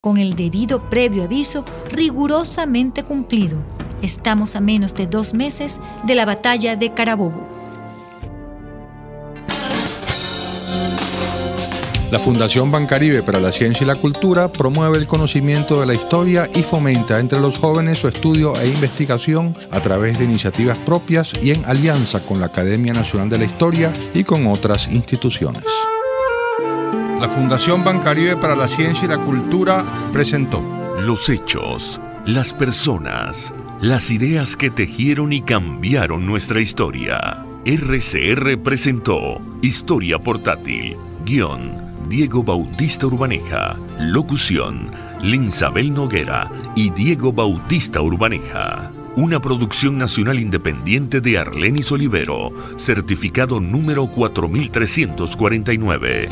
con el debido previo aviso rigurosamente cumplido. Estamos a menos de 2 meses de la batalla de Carabobo. La Fundación Bancaribe para la Ciencia y la Cultura promueve el conocimiento de la historia y fomenta entre los jóvenes su estudio e investigación a través de iniciativas propias y en alianza con la Academia Nacional de la Historia y con otras instituciones. La Fundación Bancaribe para la Ciencia y la Cultura presentó los hechos, las personas, las ideas que tejieron y cambiaron nuestra historia. RCR presentó Historia Portátil. Guión: Diego Bautista Urbaneja. Locución: Linsabel Noguera y Diego Bautista Urbaneja. Una producción nacional independiente de Arlenis Olivero. Certificado número 4349.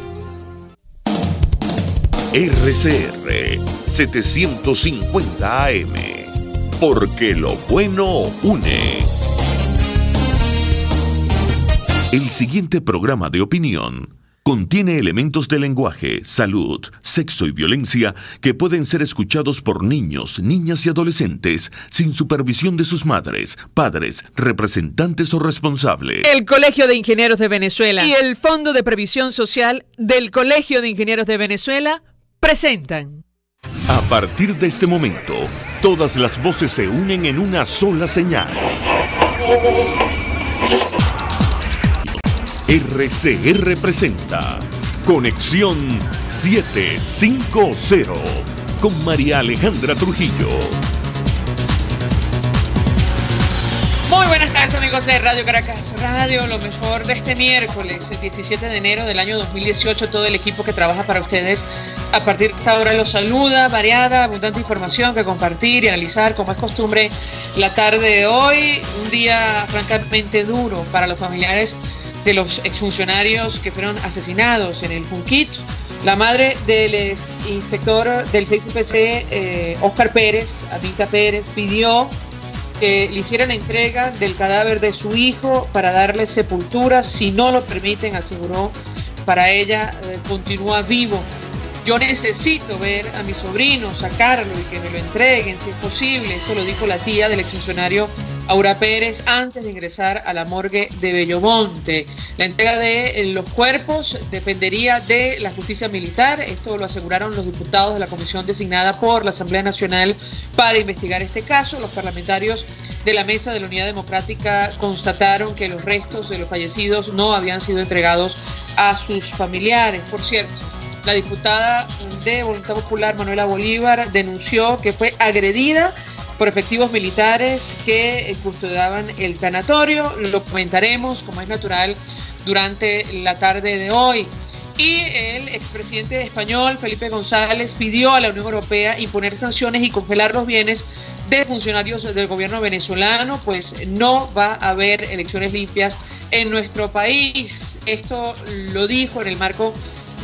RCR 750 AM. Porque lo bueno une. El siguiente programa de opinión contiene elementos de lenguaje, salud, sexo y violencia que pueden ser escuchados por niños, niñas y adolescentes sin supervisión de sus madres, padres, representantes o responsables. El Colegio de Ingenieros de Venezuela y el Fondo de Previsión Social del Colegio de Ingenieros de Venezuela presentan. A partir de este momento, todas las voces se unen en una sola señal. RCR presenta Conexión 750 con María Alejandra Trujillo. Muy buenas tardes, amigos de Radio Caracas Radio, lo mejor de este miércoles, el 17 de enero del año 2018. Todo el equipo que trabaja para ustedes a partir de esta hora los saluda. Variada, abundante información que compartir y analizar, como es costumbre, la tarde de hoy. Un día francamente duro para los familiares de los exfuncionarios que fueron asesinados en el Junquito. La madre del inspector del 6IPC, Óscar Pérez, Anita Pérez, pidió que le hicieran entrega del cadáver de su hijo para darle sepultura. Si no lo permiten, aseguró, para ella continúa vivo. Yo necesito ver a mi sobrino, sacarlo y que me lo entreguen si es posible. Esto lo dijo la tía del exfuncionario Aura Pérez antes de ingresar a la morgue de Bellomonte. La entrega de los cuerpos dependería de la justicia militar. Esto lo aseguraron los diputados de la comisión designada por la Asamblea Nacional para investigar este caso. Los parlamentarios de la Mesa de la Unidad Democrática constataron que los restos de los fallecidos no habían sido entregados a sus familiares. Por cierto, la diputada de Voluntad Popular, Manuela Bolívar, denunció que fue agredida por efectivos militares que custodiaban el tanatorio. Lo comentaremos, como es natural, durante la tarde de hoy. Y el expresidente español, Felipe González, pidió a la Unión Europea imponer sanciones y congelar los bienes de funcionarios del gobierno venezolano, pues no va a haber elecciones limpias en nuestro país. Esto lo dijo en el marco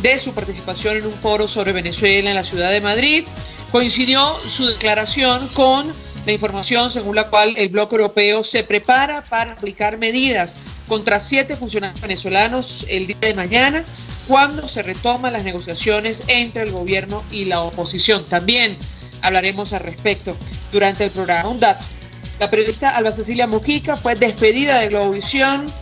de su participación en un foro sobre Venezuela en la ciudad de Madrid. Coincidió su declaración con la información según la cual el bloque europeo se prepara para aplicar medidas contra 7 funcionarios venezolanos el día de mañana, cuando se retoman las negociaciones entre el gobierno y la oposición. También hablaremos al respecto durante el programa. Un dato: la periodista Alba Cecilia Mujica fue despedida de Globovisión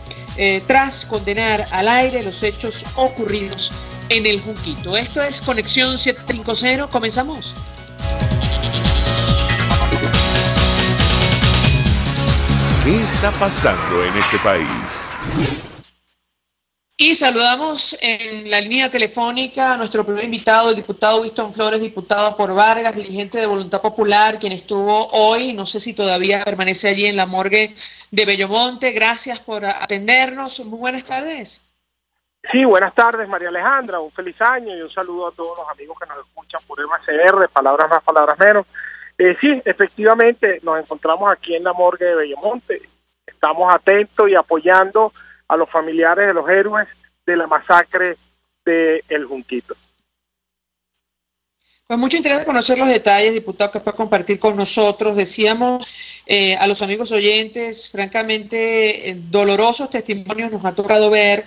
tras condenar al aire los hechos ocurridos en el Junquito. Esto es Conexión 750. Comenzamos. ¿Qué está pasando en este país? Y saludamos en la línea telefónica a nuestro primer invitado, el diputado Winston Flores, diputado por Vargas, dirigente de Voluntad Popular, quien estuvo hoy, no sé si todavía permanece allí en la morgue de Bellomonte. Gracias por atendernos. Muy buenas tardes. Sí, buenas tardes, María Alejandra. Un feliz año y un saludo a todos los amigos que nos escuchan por MCR, palabras más, palabras menos. Sí, efectivamente, nos encontramos aquí en la morgue de Bellomonte. Estamos atentos y apoyando a los familiares de los héroes de la masacre de El Junquito. Pues mucho interés en conocer los detalles, diputado, que puede compartir con nosotros. Decíamos a los amigos oyentes, francamente, dolorosos testimonios nos ha tocado ver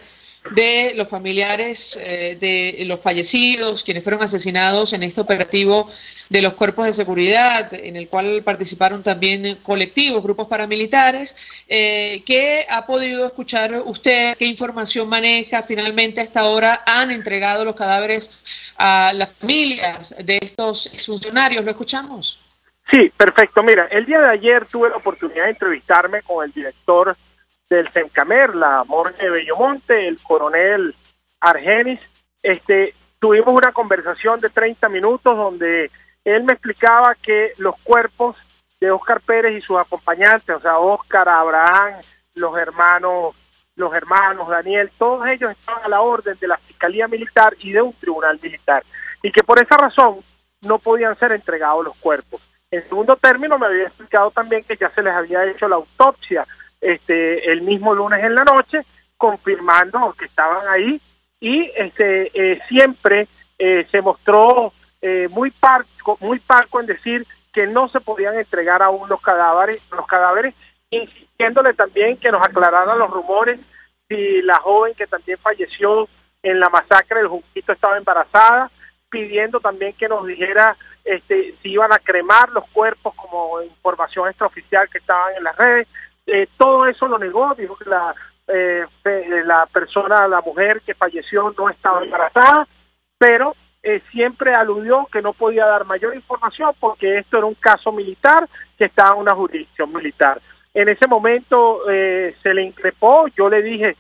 de los familiares de los fallecidos, quienes fueron asesinados en este operativo de los cuerpos de seguridad, en el cual participaron también colectivos, grupos paramilitares. ¿Qué ha podido escuchar usted? ¿Qué información maneja? Finalmente, hasta ahora han entregado los cadáveres a las familias de estos exfuncionarios. ¿Lo escuchamos? Sí, perfecto. Mira, el día de ayer tuve la oportunidad de entrevistarme con el director del CENCAMER, la morgue de Bellomonte, el coronel Argenis. Tuvimos una conversación de 30 minutos donde él me explicaba que los cuerpos de Óscar Pérez y sus acompañantes, o sea, Óscar, Abraham, los hermanos Daniel, todos ellos estaban a la orden de la Fiscalía Militar y de un tribunal militar, y que por esa razón no podían ser entregados los cuerpos. En segundo término, me había explicado también que ya se les había hecho la autopsia el mismo lunes en la noche, confirmando que estaban ahí, y siempre se mostró muy parco en decir que no se podían entregar aún los cadáveres, insistiéndole también que nos aclararan los rumores si la joven que también falleció en la masacre del Junquito estaba embarazada, pidiendo también que nos dijera si iban a cremar los cuerpos como información extraoficial que estaban en las redes. Todo eso lo negó, dijo que la persona, la mujer que falleció no estaba embarazada, pero siempre aludió que no podía dar mayor información porque esto era un caso militar que estaba en una jurisdicción militar. En ese momento se le increpó, yo le dije,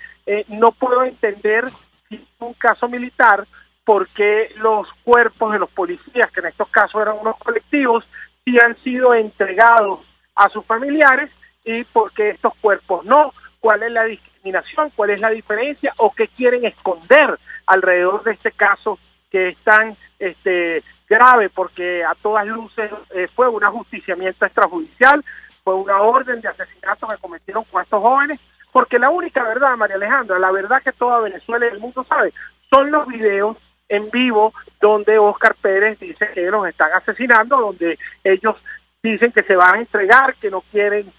no puedo entender si es un caso militar porque los cuerpos de los policías, que en estos casos eran unos colectivos, sí han sido entregados a sus familiares, y porque estos cuerpos no. ¿Cuál es la discriminación? ¿Cuál es la diferencia? ¿O qué quieren esconder alrededor de este caso que es tan grave? Porque a todas luces fue un ajusticiamiento extrajudicial, fue una orden de asesinato que cometieron con estos jóvenes, porque la única verdad, María Alejandra, la verdad que toda Venezuela y el mundo sabe, son los videos en vivo donde Óscar Pérez dice que los están asesinando, donde ellos dicen que se van a entregar, que no quieren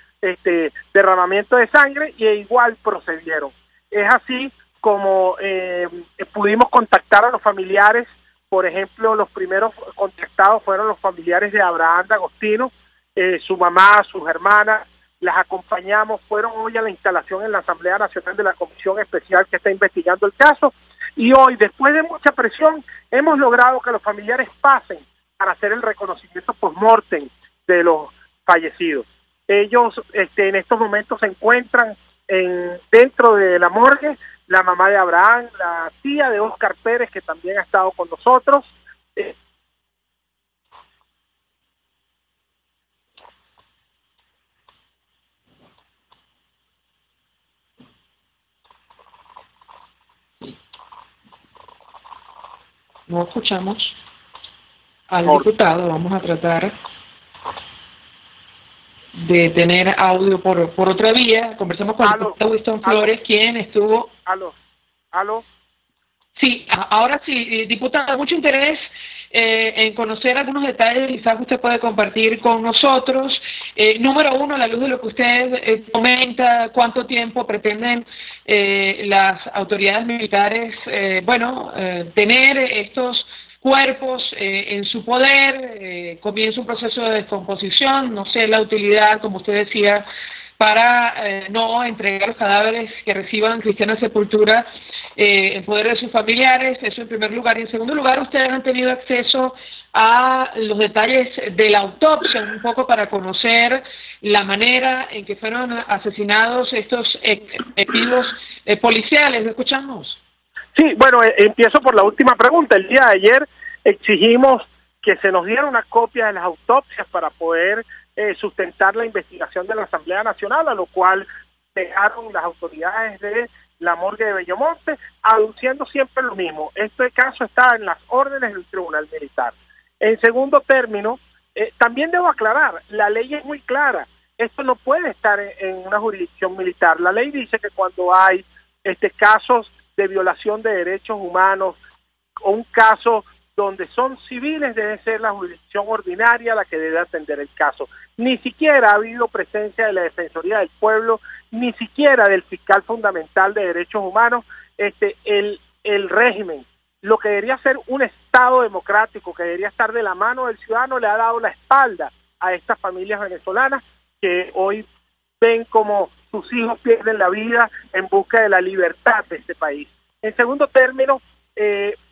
derramamiento de sangre, y igual procedieron. Es así como pudimos contactar a los familiares. Por ejemplo, los primeros contactados fueron los familiares de Abraham D'Agostino, su mamá, sus hermanas, las acompañamos, fueron hoy a la instalación en la Asamblea Nacional de la Comisión Especial que está investigando el caso, y hoy, después de mucha presión, hemos logrado que los familiares pasen para hacer el reconocimiento post-mortem de los fallecidos. Ellos en estos momentos se encuentran dentro de la morgue, la mamá de Abraham, la tía de Óscar Pérez, que también ha estado con nosotros. No escuchamos al diputado, vamos a tratar de tener audio por otra vía. Conversamos con el diputado Winston Flores, quien estuvo... ¿Aló? Sí, ahora sí, diputado, mucho interés en conocer algunos detalles, quizás usted puede compartir con nosotros. Número uno, a la luz de lo que usted comenta, ¿cuánto tiempo pretenden las autoridades militares, tener estos cuerpos en su poder? Comienza un proceso de descomposición, no sé la utilidad, como usted decía, para no entregar los cadáveres que reciban cristiana sepultura en poder de sus familiares. Eso en primer lugar. Y en segundo lugar, ustedes han tenido acceso a los detalles de la autopsia, un poco para conocer la manera en que fueron asesinados estos efectivos policiales. ¿Lo escuchamos? Sí, bueno, empiezo por la última pregunta. El día de ayer exigimos que se nos diera una copia de las autopsias para poder sustentar la investigación de la Asamblea Nacional, a lo cual dejaron las autoridades de la morgue de Bellomonte, aduciendo siempre lo mismo. Este caso está en las órdenes del Tribunal Militar. En segundo término, también debo aclarar, la ley es muy clara. Esto no puede estar en una jurisdicción militar. La ley dice que cuando hay casos de violación de derechos humanos o un caso donde son civiles, debe ser la jurisdicción ordinaria la que debe atender el caso. Ni siquiera ha habido presencia de la Defensoría del Pueblo, ni siquiera del fiscal fundamental de derechos humanos, el régimen, lo que debería ser un Estado democrático, que debería estar de la mano del ciudadano, le ha dado la espalda a estas familias venezolanas que hoy ven como sus hijos pierden la vida en busca de la libertad de este país. En segundo término,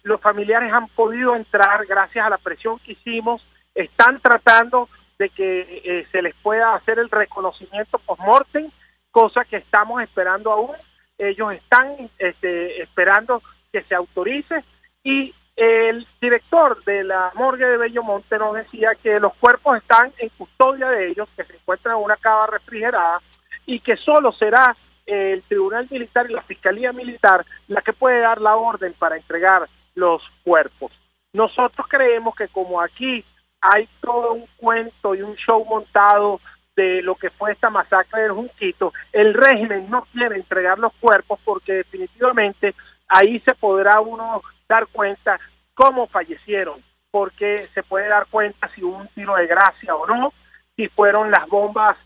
los familiares han podido entrar gracias a la presión que hicimos, están tratando de que se les pueda hacer el reconocimiento post-mortem, cosa que estamos esperando aún. Ellos están esperando que se autorice, y el director de la morgue de Bellomonte nos decía que los cuerpos están en custodia de ellos, que se encuentran en una cava refrigerada, y que solo será el Tribunal Militar y la Fiscalía Militar la que puede dar la orden para entregar los cuerpos. Nosotros creemos que como aquí hay todo un cuento y un show montado de lo que fue esta masacre del Junquito, el régimen no quiere entregar los cuerpos porque definitivamente ahí se podrá uno dar cuenta cómo fallecieron, porque se puede dar cuenta si hubo un tiro de gracia o no, si fueron las bombas,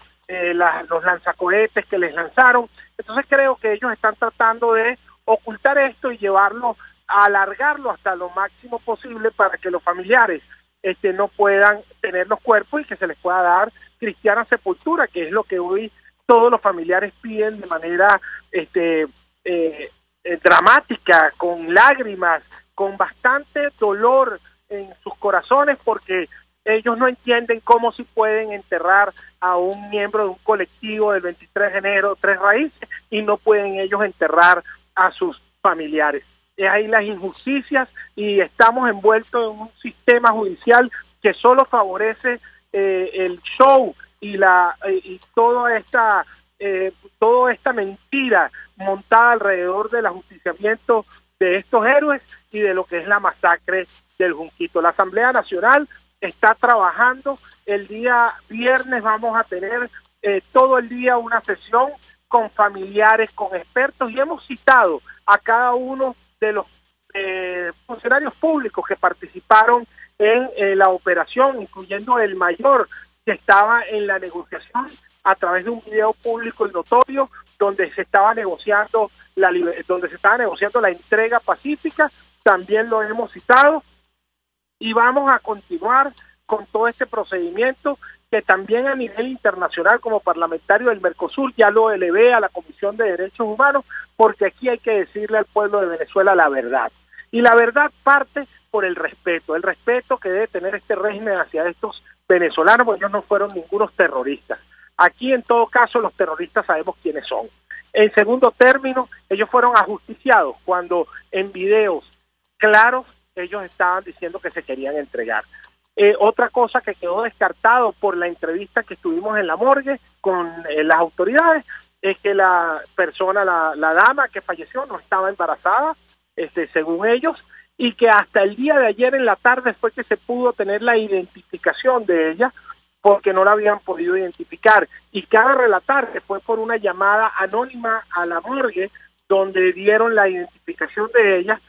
los lanzacohetes que les lanzaron. Entonces creo que ellos están tratando de ocultar esto y llevarlo, a alargarlo hasta lo máximo posible para que los familiares no puedan tener los cuerpos y que se les pueda dar cristiana sepultura, que es lo que hoy todos los familiares piden de manera dramática, con lágrimas, con bastante dolor en sus corazones, porque ellos no entienden cómo si pueden enterrar a un miembro de un colectivo del 23 de enero, Tres Raíces, y no pueden ellos enterrar a sus familiares. Es ahí las injusticias, y estamos envueltos en un sistema judicial que solo favorece el show y toda esta mentira montada alrededor del ajusticiamiento de estos héroes y de lo que es la masacre del Junquito. La Asamblea Nacional está trabajando. El día viernes vamos a tener todo el día una sesión con familiares, con expertos, y hemos citado a cada uno de los funcionarios públicos que participaron en la operación, incluyendo el mayor que estaba en la negociación a través de un video público y notorio donde se estaba negociando la entrega pacífica. También lo hemos citado, y vamos a continuar con todo este procedimiento que también a nivel internacional, como parlamentario del Mercosur, ya lo elevé a la Comisión de Derechos Humanos, porque aquí hay que decirle al pueblo de Venezuela la verdad. Y la verdad parte por el respeto que debe tener este régimen hacia estos venezolanos, porque ellos no fueron ningunos terroristas. Aquí, en todo caso, los terroristas sabemos quiénes son. En segundo término, ellos fueron ajusticiados cuando en videos claros ellos estaban diciendo que se querían entregar. Otra cosa que quedó descartado por la entrevista que estuvimos en la morgue con las autoridades es que la persona, la dama que falleció, no estaba embarazada, según ellos, y que hasta el día de ayer en la tarde fue que se pudo tener la identificación de ella, porque no la habían podido identificar. Y cabe relatar que fue por una llamada anónima a la morgue donde dieron la identificación de ella,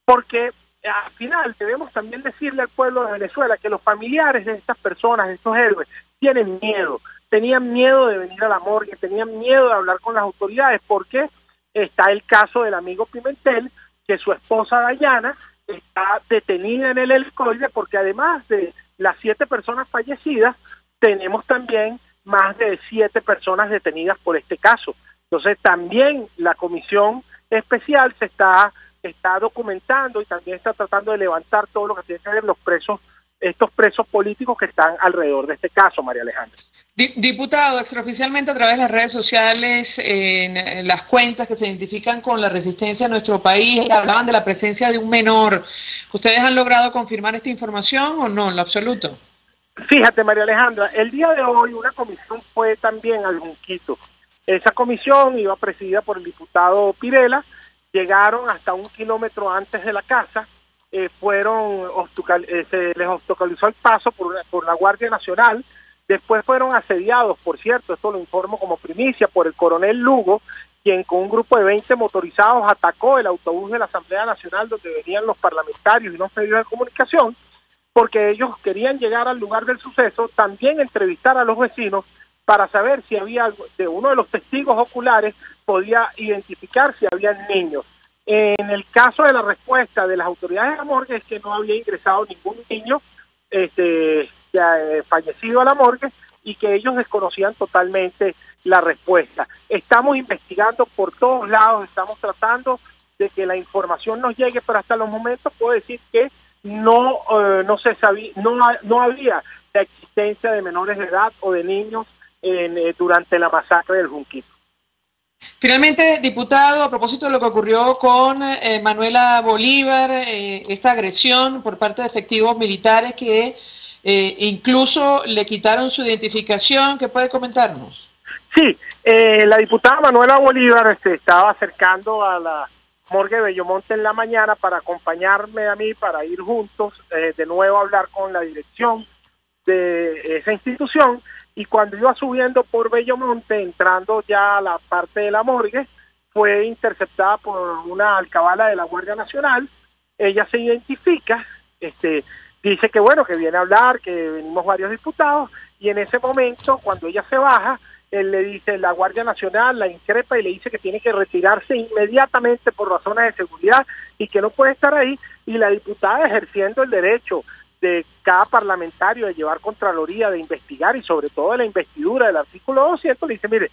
porque al final debemos también decirle al pueblo de Venezuela que los familiares de estas personas, de estos héroes, tienen miedo, tenían miedo de venir a la morgue, tenían miedo de hablar con las autoridades, porque está el caso del amigo Pimentel, que su esposa Dayana está detenida en el helicoide, porque además de las 7 personas fallecidas, tenemos también más de 7 personas detenidas por este caso. Entonces también la comisión especial se está documentando y también está tratando de levantar todo lo que tiene que ver estos presos políticos que están alrededor de este caso, María Alejandra. Diputado, extraoficialmente a través de las redes sociales, en las cuentas que se identifican con la resistencia de nuestro país, hablaban de la presencia de un menor. ¿Ustedes han logrado confirmar esta información o no, en lo absoluto? Fíjate, María Alejandra, el día de hoy una comisión fue también al Junquito. Esa comisión iba presidida por el diputado Pirela. Llegaron hasta 1 kilómetro antes de la casa, se les obstaculizó el paso por la Guardia Nacional. Después fueron asediados, por cierto, esto lo informo como primicia, por el coronel Lugo, quien con un grupo de 20 motorizados atacó el autobús de la Asamblea Nacional donde venían los parlamentarios y los medios de comunicación, porque ellos querían llegar al lugar del suceso, también entrevistar a los vecinos para saber si había, de uno de los testigos oculares podía identificar si había niños. En el caso de la respuesta de las autoridades de la morgue es que no había ingresado ningún niño fallecido a la morgue y que ellos desconocían totalmente la respuesta. Estamos investigando por todos lados, estamos tratando de que la información nos llegue, pero hasta los momentos puedo decir que no se sabía, no había la existencia de menores de edad o de niños durante la masacre del Junquito. Finalmente, diputado, a propósito de lo que ocurrió con Manuela Bolívar, esta agresión por parte de efectivos militares que incluso le quitaron su identificación, ¿qué puede comentarnos? Sí, la diputada Manuela Bolívar se estaba acercando a la morgue de Bellomonte en la mañana para acompañarme a mí, para ir juntos de nuevo a hablar con la dirección de esa institución, y cuando iba subiendo por Bellomonte, entrando ya a la parte de la morgue, fue interceptada por una alcabala de la Guardia Nacional. Ella se identifica, dice que bueno, que viene a hablar, que venimos varios diputados, y en ese momento, cuando ella se baja, él le dice, la Guardia Nacional la increpa y le dice que tiene que retirarse inmediatamente por razones de seguridad y que no puede estar ahí, y la diputada, ejerciendo el derecho de cada parlamentario de llevar contraloría, de investigar, y sobre todo de la investidura del artículo 200, le dice, mire,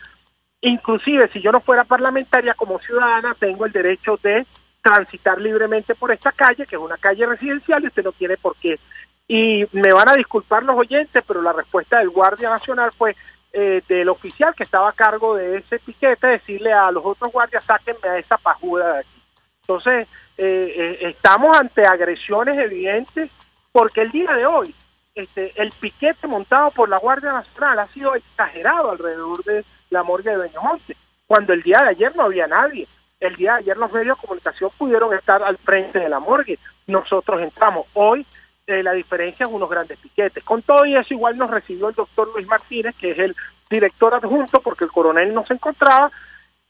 inclusive si yo no fuera parlamentaria, como ciudadana tengo el derecho de transitar libremente por esta calle, que es una calle residencial, y usted no tiene por qué. Y me van a disculpar los oyentes, pero la respuesta del Guardia Nacional fue del oficial que estaba a cargo de ese piquete, decirle a los otros guardias, sáquenme a esa pajuda de aquí. Entonces, estamos ante agresiones evidentes, porque el día de hoy, el piquete montado por la Guardia Nacional ha sido exagerado alrededor de la morgue de Bellomonte, cuando el día de ayer no había nadie. El día de ayer los medios de comunicación pudieron estar al frente de la morgue, nosotros entramos. Hoy la diferencia es unos grandes piquetes. Con todo y eso, igual nos recibió el doctor Luis Martínez, que es el director adjunto, porque el coronel no se encontraba.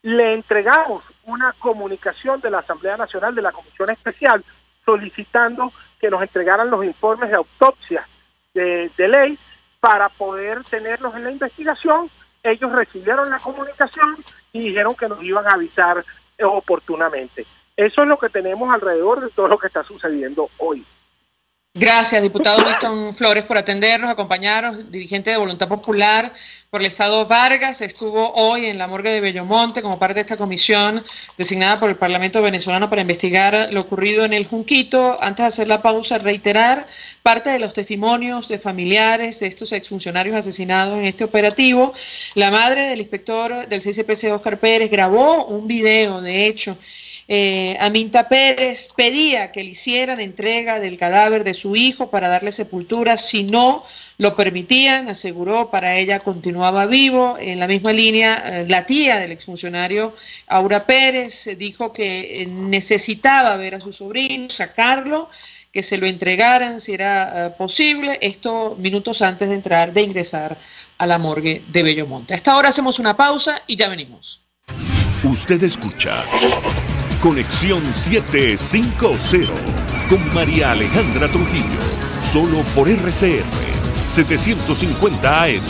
Le entregamos una comunicación de la Asamblea Nacional, de la Comisión Especial, solicitando que nos entregaran los informes de autopsia de ley para poder tenerlos en la investigación. Ellos recibieron la comunicación y dijeron que nos iban a avisar oportunamente. Eso es lo que tenemos alrededor de todo lo que está sucediendo hoy. Gracias, diputado Winston Flores, por atendernos, acompañarnos, dirigente de Voluntad Popular por el Estado Vargas. Estuvo hoy en la morgue de Bellomonte como parte de esta comisión designada por el Parlamento venezolano para investigar lo ocurrido en el Junquito. Antes de hacer la pausa, reiterar parte de los testimonios de familiares de estos exfuncionarios asesinados en este operativo. La madre del inspector del CICPC, Óscar Pérez, grabó un video, de hecho. Aminta Pérez pedía que le hicieran entrega del cadáver de su hijo para darle sepultura. Si no lo permitían, aseguró, para ella continuaba vivo. En la misma línea, la tía del exfuncionario, Aura Pérez, dijo que necesitaba ver a su sobrino, sacarlo, que se lo entregaran si era posible. Esto minutos antes de ingresar a la morgue de Bellomonte. Hasta ahora hacemos una pausa y ya venimos. Usted escucha Conexión 750 con María Alejandra Trujillo, solo por RCR 750 AM.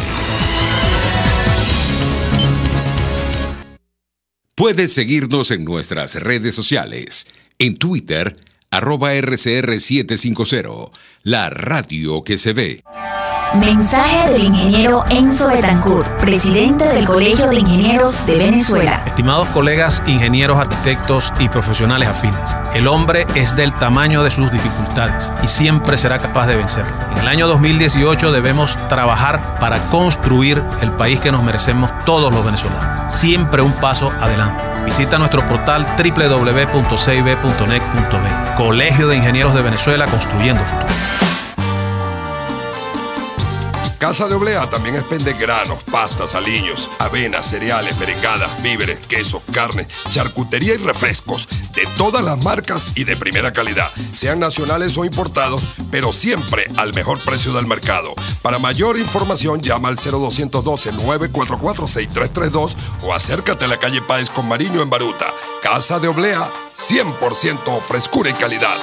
Puedes seguirnos en nuestras redes sociales. En Twitter, @RCR750, la radio que se ve. Mensaje del ingeniero Enzo Betancourt, presidente del Colegio de Ingenieros de Venezuela. Estimados colegas, ingenieros, arquitectos y profesionales afines, el hombre es del tamaño de sus dificultades y siempre será capaz de vencerlo. En el año 2018 debemos trabajar para construir el país que nos merecemos todos los venezolanos. Siempre un paso adelante. Visita nuestro portal www.cib.net.be. Colegio de Ingenieros de Venezuela, construyendo futuro. Casa de Oblea también expende granos, pastas, aliños, avenas, cereales, merengadas, víveres, quesos, carne, charcutería y refrescos de todas las marcas y de primera calidad, sean nacionales o importados, pero siempre al mejor precio del mercado. Para mayor información llama al 0212-944-6332 o acércate a la calle Páez con Mariño en Baruta. Casa de Oblea, 100% frescura y calidad.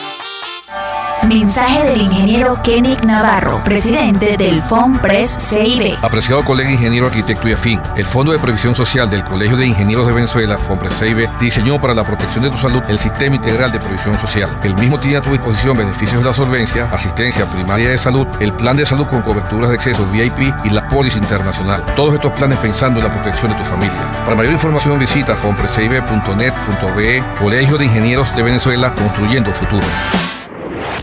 Mensaje del ingeniero Kenick Navarro, presidente del FOMPRES CIB. Apreciado colega ingeniero, arquitecto y afín, el Fondo de Previsión Social del Colegio de Ingenieros de Venezuela, FOMPRES CIB, diseñó para la protección de tu salud el Sistema Integral de Previsión Social. El mismo tiene a tu disposición beneficios de la solvencia, asistencia primaria de salud, el plan de salud con coberturas de exceso VIP y la póliza internacional. Todos estos planes pensando en la protección de tu familia. Para mayor información visita fomprescib.net.be. Colegio de Ingenieros de Venezuela, construyendo futuro.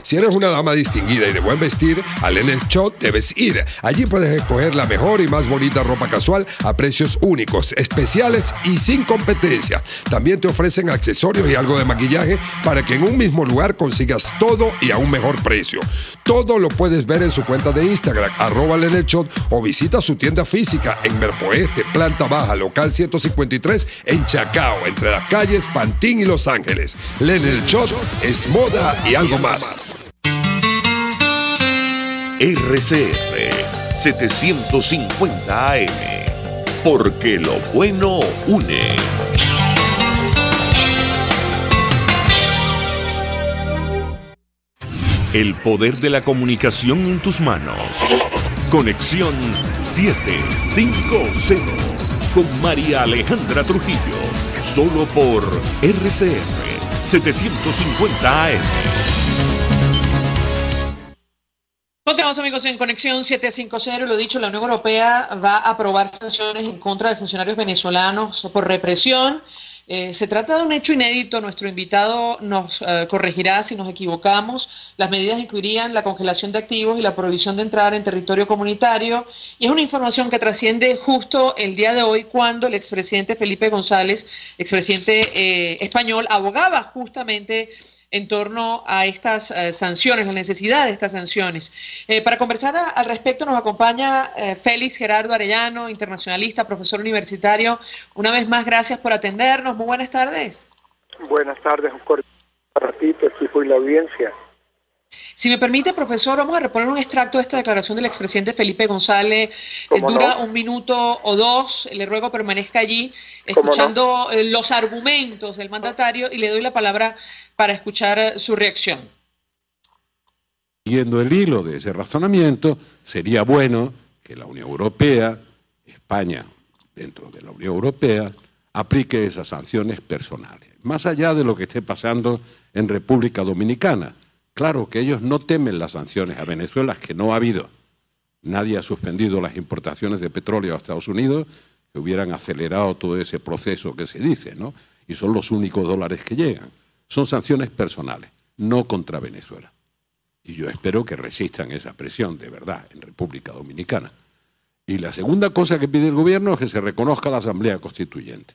Si eres una dama distinguida y de buen vestir, al Lenel Shop debes ir. Allí puedes escoger la mejor y más bonita ropa casual a precios únicos, especiales y sin competencia. También te ofrecen accesorios y algo de maquillaje para que en un mismo lugar consigas todo y a un mejor precio. Todo lo puedes ver en su cuenta de Instagram, @LenelShop, o visita su tienda física en Merpoeste, planta baja, local 153, en Chacao, entre las calles Pantín y Los Ángeles. Lenel Shop es moda y algo más. RCR 750 AM, porque lo bueno une. El poder de la comunicación en tus manos. Conexión 750 con María Alejandra Trujillo, solo por RCR 750 AM. Continuamos, amigos, en Conexión 750. Lo dicho, la Unión Europea va a aprobar sanciones en contra de funcionarios venezolanos por represión. Se trata de un hecho inédito. Nuestro invitado nos corregirá si nos equivocamos. Las medidas incluirían la congelación de activos y la prohibición de entrar en territorio comunitario. Y es una información que trasciende justo el día de hoy, cuando el expresidente Felipe González, expresidente español, abogaba justamente en torno a estas sanciones, la necesidad de estas sanciones. Para conversar al respecto nos acompaña Félix Gerardo Arellano, internacionalista, profesor universitario. Una vez más, gracias por atendernos. Muy buenas tardes. Buenas tardes, un cordial para ti, tu equipo y la audiencia. Si me permite, profesor, vamos a reponer un extracto de esta declaración del expresidente Felipe González. Dura un minuto o dos. Le ruego permanezca allí escuchando los argumentos del mandatario, y le doy la palabra para escuchar su reacción. Siguiendo el hilo de ese razonamiento, sería bueno que la Unión Europea, España dentro de la Unión Europea, aplique esas sanciones personales, más allá de lo que esté pasando en República Dominicana. Claro que ellos no temen las sanciones a Venezuela, que no ha habido. Nadie ha suspendido las importaciones de petróleo a Estados Unidos, que hubieran acelerado todo ese proceso que se dice, ¿no? Y son los únicos dólares que llegan. Son sanciones personales, no contra Venezuela. Y yo espero que resistan esa presión de verdad en República Dominicana. Y la segunda cosa que pide el gobierno es que se reconozca a la Asamblea Constituyente.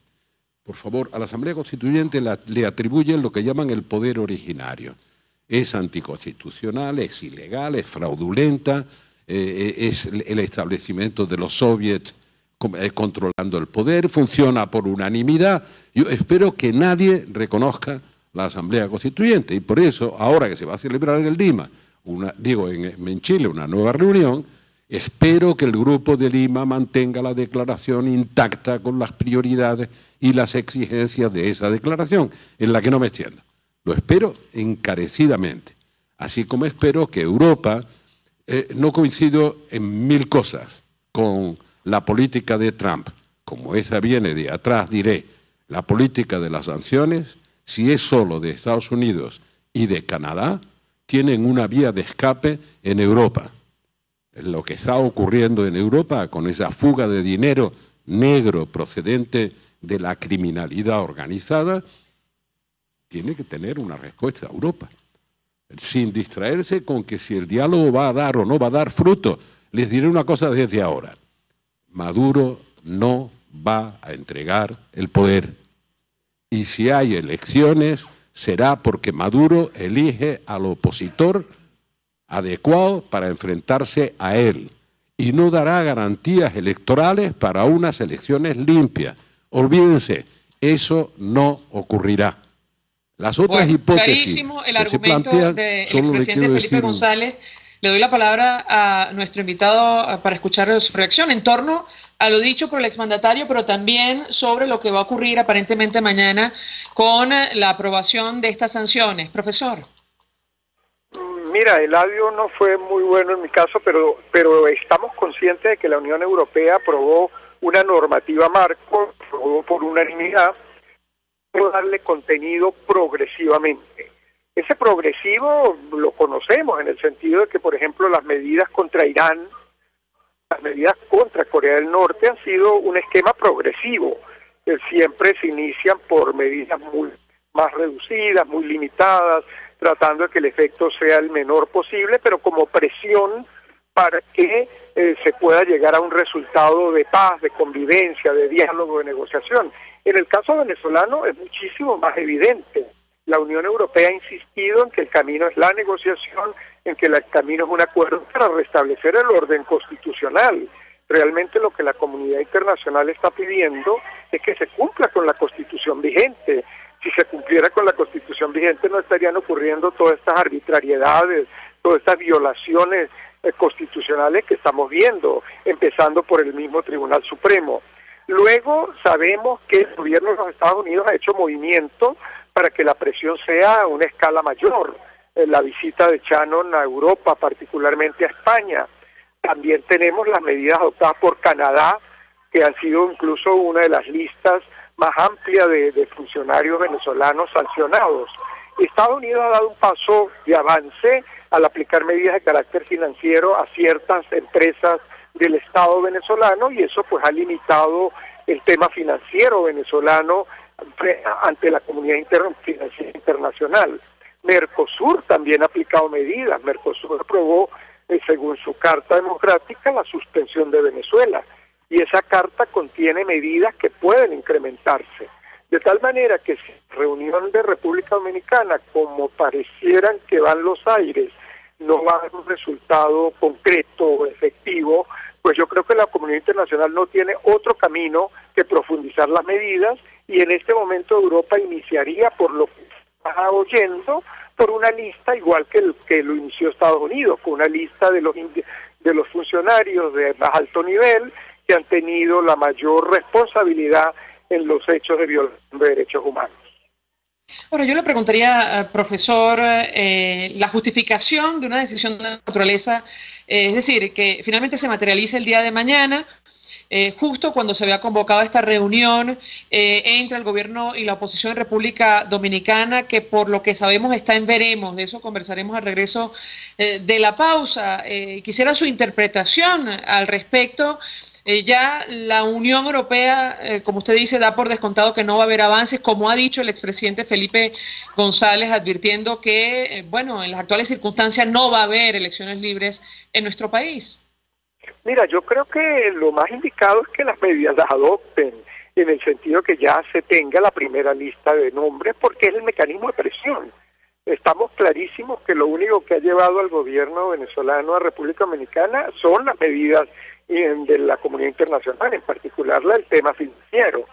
Por favor, a la Asamblea Constituyente le atribuyen lo que llaman el poder originario. Es anticonstitucional, es ilegal, es fraudulenta, es el establecimiento de los soviets controlando el poder, funciona por unanimidad. Yo espero que nadie reconozca la Asamblea Constituyente, y por eso, ahora que se va a celebrar en Lima, en Chile, una nueva reunión, espero que el Grupo de Lima mantenga la declaración intacta con las prioridades y las exigencias de esa declaración, en la que no me extiendo. Lo espero encarecidamente, así como espero que Europa, no coincido en mil cosas con la política de Trump, como esa viene de atrás, diré, la política de las sanciones, si es solo de Estados Unidos y de Canadá, tienen una vía de escape en Europa. Lo que está ocurriendo en Europa con esa fuga de dinero negro procedente de la criminalidad organizada, tiene que tener una respuesta a Europa, sin distraerse con que si el diálogo va a dar o no va a dar fruto. Les diré una cosa desde ahora: Maduro no va a entregar el poder, y si hay elecciones será porque Maduro elige al opositor adecuado para enfrentarse a él, y no dará garantías electorales para unas elecciones limpias. Olvídense, eso no ocurrirá. Las otras hipótesis clarísimo el argumento del expresidente Felipe González. Le doy la palabra a nuestro invitado para escuchar su reacción en torno a lo dicho por el exmandatario, pero también sobre lo que va a ocurrir aparentemente mañana con la aprobación de estas sanciones. Profesor. Mira, el audio no fue muy bueno en mi caso, pero estamos conscientes de que la Unión Europea aprobó una normativa marco, aprobó por unanimidad, para darle contenido progresivamente. Ese progresivo lo conocemos en el sentido de que, por ejemplo, las medidas contra Irán, las medidas contra Corea del Norte han sido un esquema progresivo. Siempre se inician por medidas muy más reducidas, muy limitadas, tratando de que el efecto sea el menor posible, pero como presión para que se pueda llegar a un resultado de paz, de convivencia, de diálogo, de negociación. En el caso venezolano es muchísimo más evidente. La Unión Europea ha insistido en que el camino es la negociación, en que el camino es un acuerdo para restablecer el orden constitucional. Realmente lo que la comunidad internacional está pidiendo es que se cumpla con la Constitución vigente. Si se cumpliera con la Constitución vigente no estarían ocurriendo todas estas arbitrariedades, todas estas violaciones constitucionales que estamos viendo, empezando por el mismo Tribunal Supremo. Luego sabemos que el gobierno de los Estados Unidos ha hecho movimientos para que la presión sea a una escala mayor. La visita de Shannon a Europa, particularmente a España. También tenemos las medidas adoptadas por Canadá, que han sido incluso una de las listas más amplias de funcionarios venezolanos sancionados. Estados Unidos ha dado un paso de avance al aplicar medidas de carácter financiero a ciertas empresas del Estado venezolano, y eso pues ha limitado el tema financiero venezolano ante la comunidad financiera internacional. Mercosur también ha aplicado medidas. Mercosur aprobó, según su Carta Democrática, la suspensión de Venezuela, y esa carta contiene medidas que pueden incrementarse. De tal manera que si la reunión de República Dominicana, como parecieran que van los aires, no va a dar un resultado concreto o efectivo, pues yo creo que la comunidad internacional no tiene otro camino que profundizar las medidas, y en este momento Europa iniciaría, por lo que está oyendo, por una lista igual que lo inició Estados Unidos, con una lista de los funcionarios de más alto nivel que han tenido la mayor responsabilidad en los hechos de violación de derechos humanos. Ahora, yo le preguntaría, profesor, la justificación de una decisión de naturaleza, es decir, que finalmente se materialice el día de mañana, justo cuando se había convocado esta reunión entre el gobierno y la oposición en República Dominicana, que por lo que sabemos está en veremos. De eso conversaremos al regreso de la pausa. Quisiera su interpretación al respecto. Ya la Unión Europea, como usted dice, da por descontado que no va a haber avances, como ha dicho el expresidente Felipe González, advirtiendo que, bueno, en las actuales circunstancias no va a haber elecciones libres en nuestro país. Mira, yo creo que lo más indicado es que las medidas las adopten, en el sentido que ya se tenga la primera lista de nombres, porque es el mecanismo de presión. Estamos clarísimos que lo único que ha llevado al gobierno venezolano a República Dominicana son las medidas de la comunidad internacional, en particular el tema financiero.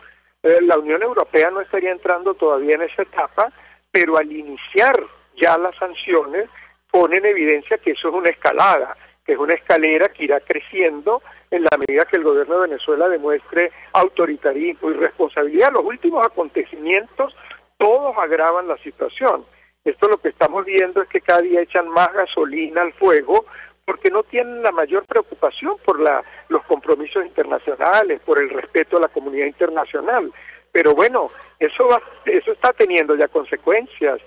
La Unión Europea no estaría entrando todavía en esa etapa, pero al iniciar ya las sanciones pone en evidencia que eso es una escalada, que es una escalera que irá creciendo en la medida que el gobierno de Venezuela demuestre autoritarismo y responsabilidad. Los últimos acontecimientos todos agravan la situación. Esto lo que estamos viendo es que cada día echan más gasolina al fuego, porque no tienen la mayor preocupación por los compromisos internacionales, por el respeto a la comunidad internacional. Pero bueno, eso está teniendo ya consecuencias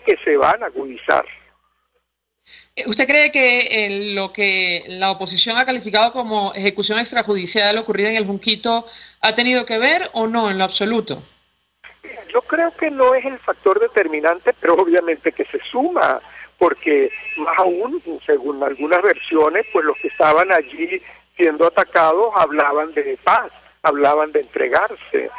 que se van a agudizar. ¿Usted cree que lo que la oposición ha calificado como ejecución extrajudicial ocurrida en el Junquito ha tenido que ver o no en lo absoluto? Yo creo que no es el factor determinante, pero obviamente que se suma, porque más aún, según algunas versiones, pues los que estaban allí siendo atacados hablaban de paz, hablaban de entregarse.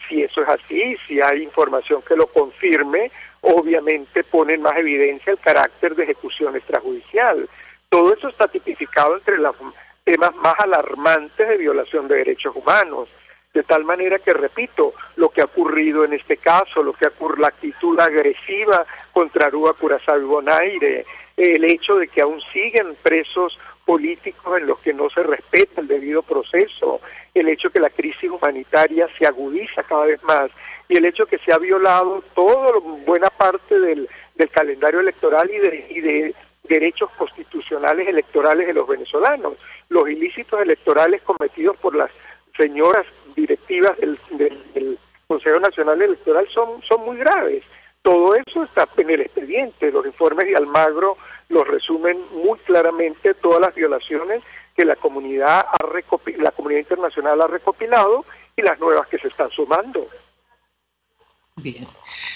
Si eso es así, si hay información que lo confirme, obviamente pone en más evidencia el carácter de ejecución extrajudicial. Todo eso está tipificado entre los temas más alarmantes de violación de derechos humanos. De tal manera que, repito, lo que ha ocurrido en este caso, la actitud agresiva contra Aruba, Curazao y Bonaire, el hecho de que aún siguen presos políticos en los que no se respeta el debido proceso, el hecho que la crisis humanitaria se agudiza cada vez más, y el hecho que se ha violado buena parte del calendario electoral y de derechos constitucionales electorales de los venezolanos. Los ilícitos electorales cometidos por las señoras directivas del Consejo Nacional Electoral son muy graves. Todo eso está en el expediente. Los informes de Almagro los resumen muy claramente, todas las violaciones que la comunidad internacional ha recopilado y las nuevas que se están sumando. Bien.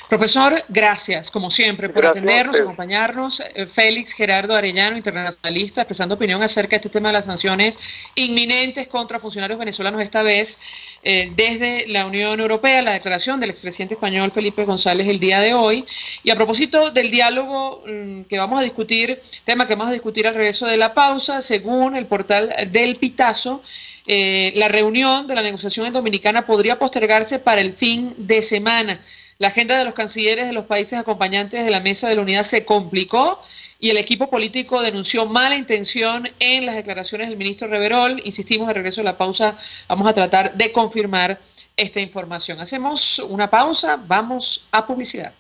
Profesor, gracias, como siempre, por atendernos, acompañarnos. Félix Gerardo Arellano, internacionalista, expresando opinión acerca de este tema de las sanciones inminentes contra funcionarios venezolanos, esta vez desde la Unión Europea, la declaración del expresidente español Felipe González el día de hoy. Y a propósito del diálogo que vamos a discutir, tema que vamos a discutir al regreso de la pausa, según el portal del Pitazo, la reunión de la negociación en Dominicana podría postergarse para el fin de semana. La agenda de los cancilleres de los países acompañantes de la Mesa de la Unidad se complicó y el equipo político denunció mala intención en las declaraciones del ministro Reverol. Insistimos, al regreso de la pausa vamos a tratar de confirmar esta información. Hacemos una pausa, vamos a publicidad.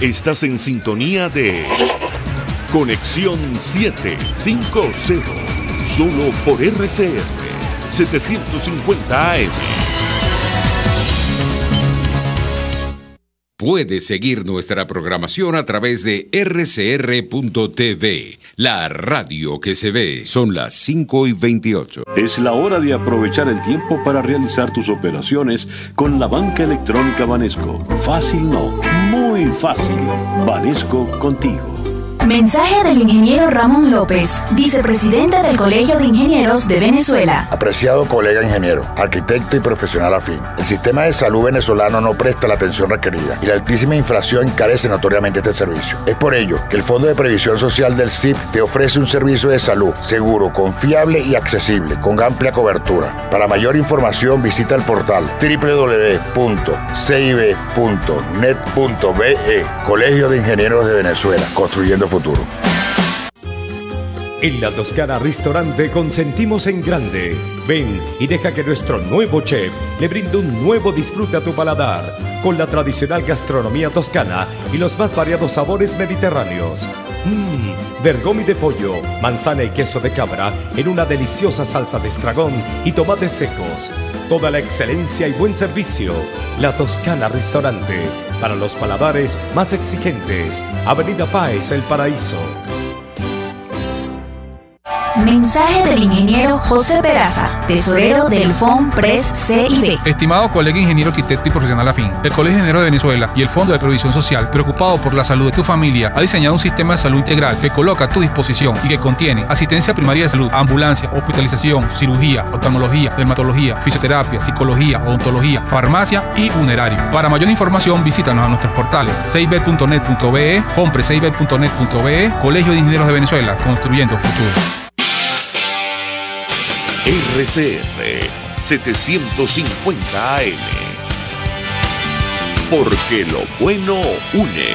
Estás en sintonía de Conexión 750, solo por RCR 750 AM. Puedes seguir nuestra programación a través de rcr.tv, la radio que se ve. Son las 5:28. Es la hora de aprovechar el tiempo para realizar tus operaciones con la banca electrónica Banesco. Fácil no, muy fácil. Banesco contigo. Mensaje del ingeniero Ramón López, vicepresidente del Colegio de Ingenieros de Venezuela. Apreciado colega ingeniero, arquitecto y profesional afín, el sistema de salud venezolano no presta la atención requerida y la altísima inflación encarece notoriamente este servicio. Es por ello que el Fondo de Previsión Social del CIP te ofrece un servicio de salud seguro, confiable y accesible, con amplia cobertura. Para mayor información visita el portal www.cib.net.be. Colegio de Ingenieros de Venezuela, construyendo futuro. En La Toscana Restaurante consentimos en grande. Ven y deja que nuestro nuevo chef le brinde un nuevo disfrute a tu paladar, con la tradicional gastronomía toscana y los más variados sabores mediterráneos. Bergomi de pollo, manzana y queso de cabra en una deliciosa salsa de estragón y tomates secos. Toda la excelencia y buen servicio. La Toscana Restaurante, para los paladares más exigentes. Avenida Páez, El Paraíso. Mensaje del ingeniero José Peraza, tesorero del FONPRES CIB. Estimado colega ingeniero, arquitecto y profesional afín, el Colegio de Ingenieros de Venezuela y el Fondo de Previsión Social, preocupado por la salud de tu familia, ha diseñado un sistema de salud integral que coloca a tu disposición y que contiene asistencia primaria de salud, ambulancia, hospitalización, cirugía, oftalmología, dermatología, fisioterapia, psicología, odontología, farmacia y funerario. Para mayor información, visítanos a nuestros portales cib.net.be, fonprescib.net.be, Colegio de Ingenieros de Venezuela, construyendo futuro. RCR 750 AM. Porque lo bueno une.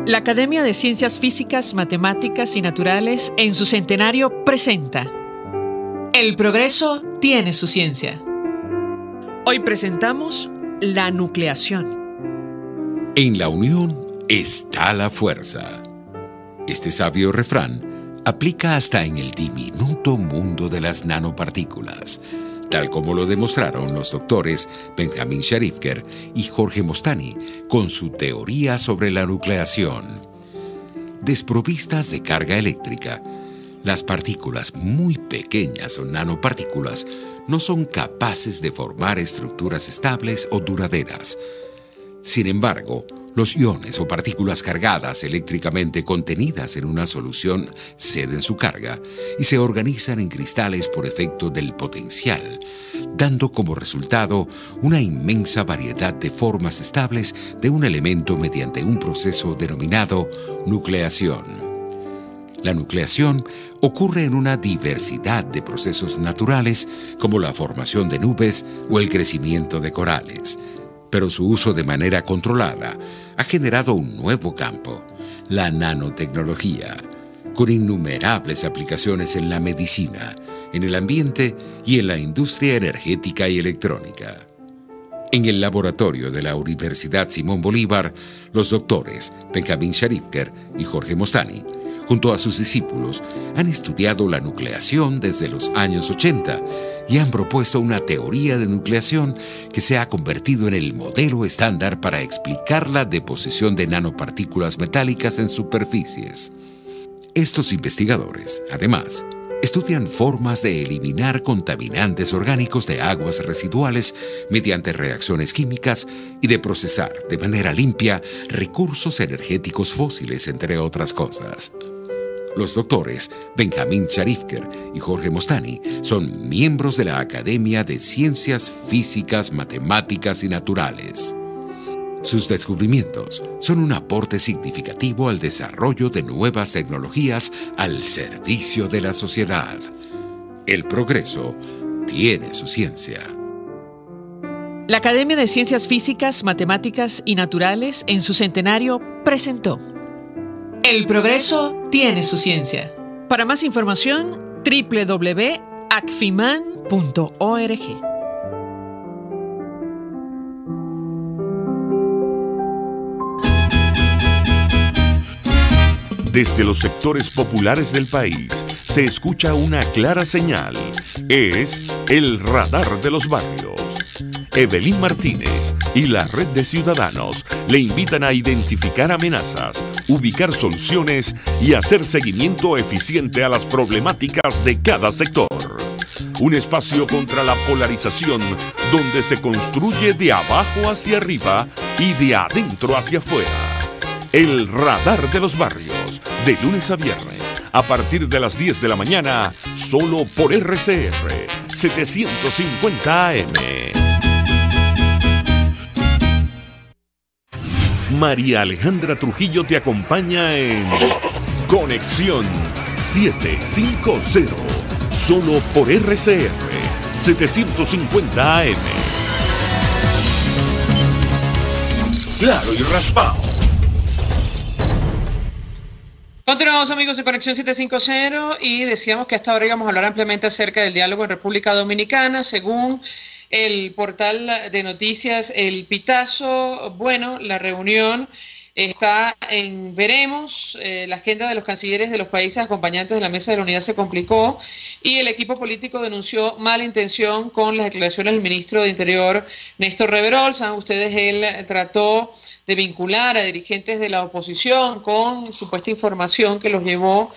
La Academia de Ciencias Físicas, Matemáticas y Naturales en su centenario presenta El progreso tiene su ciencia. Hoy presentamos la nucleación. En la unión está la fuerza. Este sabio refrán aplica hasta en el diminuto mundo de las nanopartículas, tal como lo demostraron los doctores Benjamin Sharifker y Jorge Mostani con su teoría sobre la nucleación. Desprovistas de carga eléctrica, las partículas muy pequeñas o nanopartículas no son capaces de formar estructuras estables o duraderas. Sin embargo, los iones o partículas cargadas eléctricamente contenidas en una solución ceden su carga y se organizan en cristales por efecto del potencial, dando como resultado una inmensa variedad de formas estables de un elemento mediante un proceso denominado nucleación. La nucleación ocurre en una diversidad de procesos naturales como la formación de nubes o el crecimiento de corales, pero su uso de manera controlada ha generado un nuevo campo, la nanotecnología, con innumerables aplicaciones en la medicina, en el ambiente y en la industria energética y electrónica. En el laboratorio de la Universidad Simón Bolívar, los doctores Benjamín Sharifker y Jorge Mostani, junto a sus discípulos, han estudiado la nucleación desde los años 80 y han propuesto una teoría de nucleación que se ha convertido en el modelo estándar para explicar la deposición de nanopartículas metálicas en superficies. Estos investigadores, además, estudian formas de eliminar contaminantes orgánicos de aguas residuales mediante reacciones químicas y de procesar de manera limpia recursos energéticos fósiles, entre otras cosas. Los doctores Benjamín Sharifker y Jorge Mostani son miembros de la Academia de Ciencias Físicas, Matemáticas y Naturales. Sus descubrimientos son un aporte significativo al desarrollo de nuevas tecnologías al servicio de la sociedad. El progreso tiene su ciencia. La Academia de Ciencias Físicas, Matemáticas y Naturales, en su centenario, presentó El progreso tiene su ciencia. Para más información, www.acfiman.org. Desde los sectores populares del país se escucha una clara señal. Es el radar de los barrios. Evelyn Martínez y la red de ciudadanos le invitan a identificar amenazas, ubicar soluciones y hacer seguimiento eficiente a las problemáticas de cada sector. Un espacio contra la polarización donde se construye de abajo hacia arriba y de adentro hacia afuera. El radar de los barrios, de lunes a viernes, a partir de las 10 de la mañana, solo por RCR 750 AM. María Alejandra Trujillo te acompaña en Conexión 750, solo por RCR 750 AM. Claro y raspado. Continuamos, amigos, de Conexión 750 y decíamos que hasta ahora íbamos a hablar ampliamente acerca del diálogo en República Dominicana. Según el portal de noticias El Pitazo, bueno, la reunión está en veremos. La agenda de los cancilleres de los países acompañantes de la Mesa de la Unidad se complicó y el equipo político denunció mala intención con las declaraciones del ministro de Interior, Néstor Reverol. Saben ustedes, él trató de vincular a dirigentes de la oposición con supuesta información que los llevó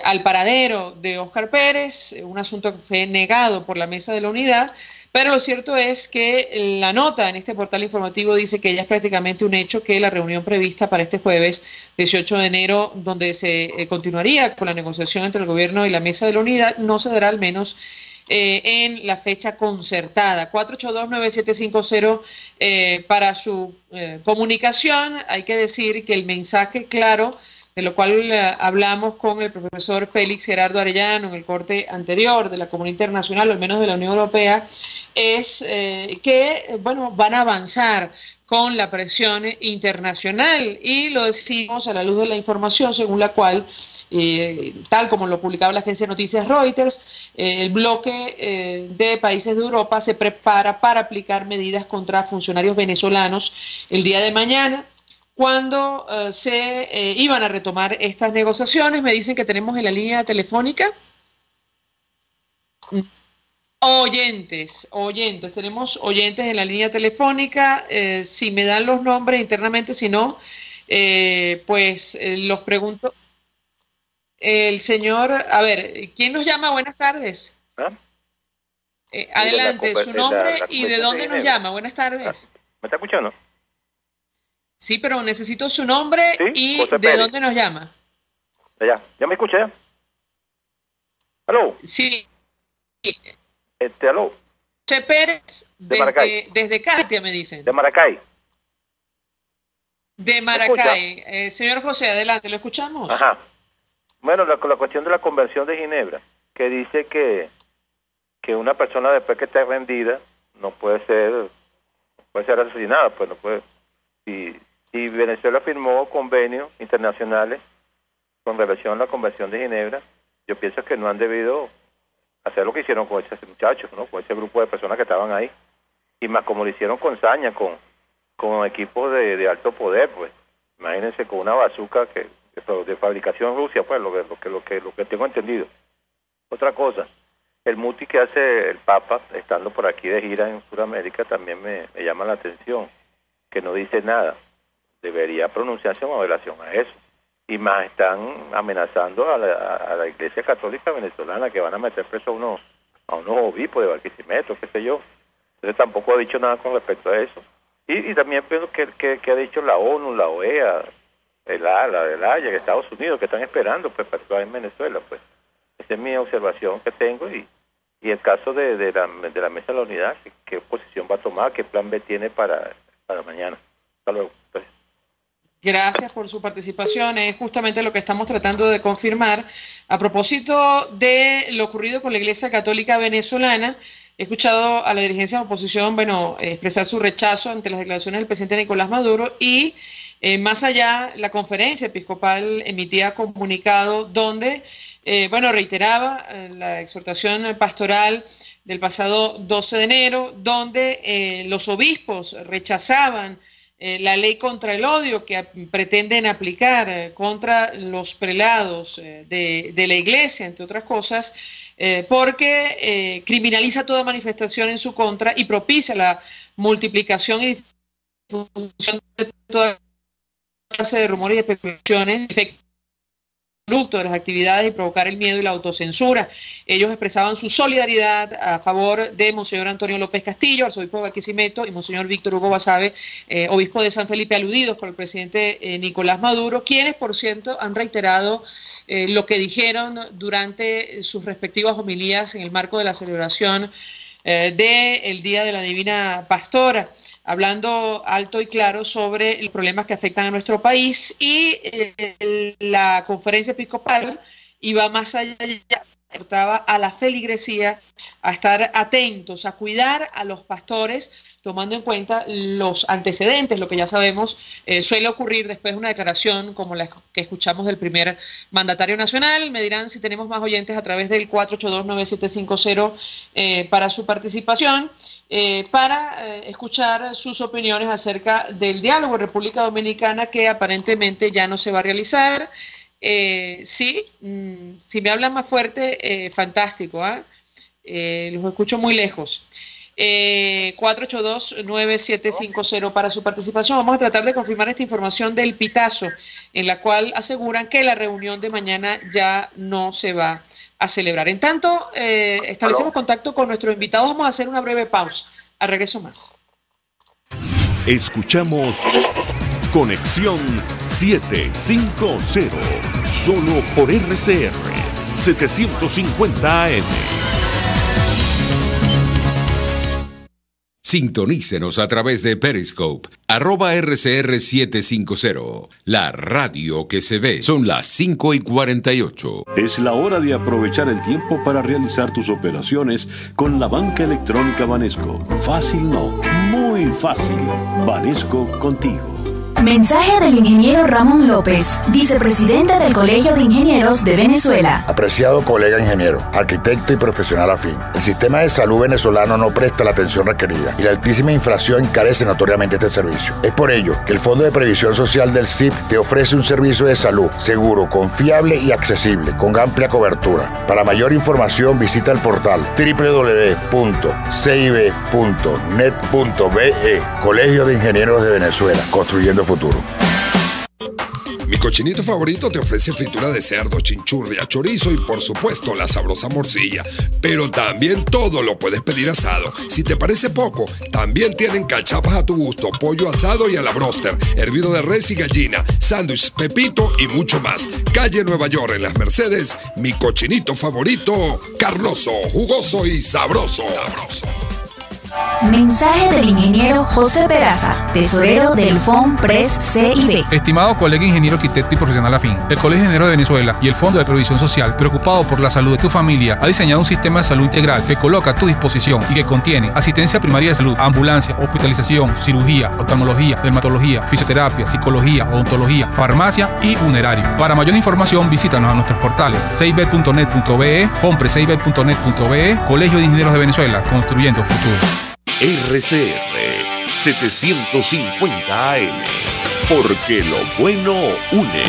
al paradero de Óscar Pérez, un asunto que fue negado por la Mesa de la Unidad, pero lo cierto es que la nota en este portal informativo dice que ya es prácticamente un hecho que la reunión prevista para este jueves 18 de enero, donde se continuaría con la negociación entre el gobierno y la Mesa de la Unidad, no se dará al menos en la fecha concertada. 482-9750 para su comunicación. Hay que decir que el mensaje claro, de lo cual hablamos con el profesor Félix Gerardo Arellano en el corte anterior de la comunidad internacional, o al menos de la Unión Europea, es que, bueno, van a avanzar con la presión internacional, y lo decimos a la luz de la información según la cual, tal como lo publicaba la agencia de noticias Reuters, el bloque de países de Europa se prepara para aplicar medidas contra funcionarios venezolanos el día de mañana, cuando se iban a retomar estas negociaciones. Me dicen que tenemos en la línea telefónica oyentes, tenemos oyentes en la línea telefónica. Si me dan los nombres internamente, si no, pues los pregunto. El señor, a ver, ¿quién nos llama? Buenas tardes. Adelante, su nombre y de dónde nos llama. Buenas tardes. ¿Me está escuchando? Sí, pero necesito su nombre y José de Pérez. dónde nos llama. ¿Ya me escucha? ¿Aló? Sí. ¿Aló? José Pérez, De Maracay. desde Katia, me dicen. De Maracay. De Maracay. Señor José, adelante, ¿lo escuchamos? Ajá. Bueno, la cuestión de la Convención de Ginebra, que dice que una persona después que esté rendida no puede ser asesinada, pues no puede. Y Venezuela firmó convenios internacionales con relación a la Convención de Ginebra. Yo pienso que no han debido hacer lo que hicieron con ese muchacho, ¿no? Con ese grupo de personas que estaban ahí. y más como lo hicieron con Saña, con equipos de alto poder, pues imagínense con una bazooka de fabricación Rusia, pues lo que tengo entendido. Otra cosa, el muti que hace el Papa estando por aquí de gira en Sudamérica también me llama la atención, que no dice nada. Debería pronunciarse en relación a eso. Y más están amenazando a la Iglesia Católica venezolana, que van a meter preso a unos obispos de Barquisimeto, qué sé yo. Entonces tampoco ha dicho nada con respecto a eso. Y también pienso que ha dicho la ONU, la OEA, la Haya, Estados Unidos, que están esperando pues para actuar en Venezuela. Pues esa es mi observación que tengo, y el caso de la Mesa de la Unidad, qué posición va a tomar, qué plan B tiene para mañana. Hasta luego. Gracias por su participación. Es justamente lo que estamos tratando de confirmar. A propósito de lo ocurrido con la Iglesia Católica venezolana, he escuchado a la dirigencia de oposición, expresar su rechazo ante las declaraciones del presidente Nicolás Maduro, y más allá, la conferencia episcopal emitía comunicado donde, reiteraba la exhortación pastoral del pasado 12 de enero, donde los obispos rechazaban la ley contra el odio que pretenden aplicar contra los prelados de la Iglesia, entre otras cosas, porque criminaliza toda manifestación en su contra y propicia la multiplicación y difusión de toda clase de rumores y especulaciones producto de las actividades y provocar el miedo y la autocensura. Ellos expresaban su solidaridad a favor de Monseñor Antonio López Castillo, arzobispo de Barquisimeto, y Monseñor Víctor Hugo Basabe, obispo de San Felipe, aludidos por el presidente Nicolás Maduro, quienes, por cierto, han reiterado lo que dijeron durante sus respectivas homilías en el marco de la celebración del Día de la Divina Pastora, hablando alto y claro sobre los problemas que afectan a nuestro país, y la conferencia episcopal iba más allá, exhortaba a la feligresía a estar atentos, a cuidar a los pastores, tomando en cuenta los antecedentes, lo que ya sabemos suele ocurrir después de una declaración como la que escuchamos del primer mandatario nacional. Me dirán si tenemos más oyentes a través del 482-9750 para su participación, para escuchar sus opiniones acerca del diálogo en República Dominicana, que aparentemente ya no se va a realizar. Si me hablan más fuerte, fantástico, los escucho muy lejos. 482-9750 para su participación. Vamos a tratar de confirmar esta información del Pitazo, en la cual aseguran que la reunión de mañana ya no se va a celebrar. En tanto, establecemos contacto con nuestro invitado. Vamos a hacer una breve pausa. A regreso más. Escuchamos Conexión 750, solo por RCR 750 AM. Sintonícenos a través de Periscope, @RCR750, la radio que se ve. Son las 5:48. Es la hora de aprovechar el tiempo para realizar tus operaciones con la banca electrónica Banesco. Fácil no, muy fácil. Banesco contigo. Mensaje del ingeniero Ramón López, vicepresidente del Colegio de Ingenieros de Venezuela. Apreciado colega ingeniero, arquitecto y profesional afín, el sistema de salud venezolano no presta la atención requerida y la altísima inflación encarece notoriamente este servicio. Es por ello que el Fondo de Previsión Social del CIP te ofrece un servicio de salud seguro, confiable y accesible, con amplia cobertura. Para mayor información visita el portal www.cib.net.be. Colegio de Ingenieros de Venezuela, construyendo futuro. Mi cochinito favorito te ofrece fritura de cerdo, chinchurria, chorizo y por supuesto la sabrosa morcilla. Pero también todo lo puedes pedir asado. Si te parece poco, también tienen cachapas a tu gusto, pollo asado y a la broster, hervido de res y gallina, sándwich, pepito y mucho más. Calle Nueva York en Las Mercedes, mi cochinito favorito, carnoso, jugoso y sabroso. Mensaje del ingeniero José Peraza, tesorero del FONPRES CIB. Estimado colega ingeniero, arquitecto y profesional afín, el Colegio de Ingenieros de Venezuela y el Fondo de Previsión Social, preocupado por la salud de tu familia, ha diseñado un sistema de salud integral que coloca a tu disposición y que contiene asistencia primaria de salud, ambulancia, hospitalización, cirugía, oftalmología, dermatología, fisioterapia, psicología, odontología, farmacia y funerario. Para mayor información, visítanos a nuestros portales cib.net.be, fonprescib.net.be, Colegio de Ingenieros de Venezuela, construyendo futuro. RCR 750 AM, porque lo bueno une.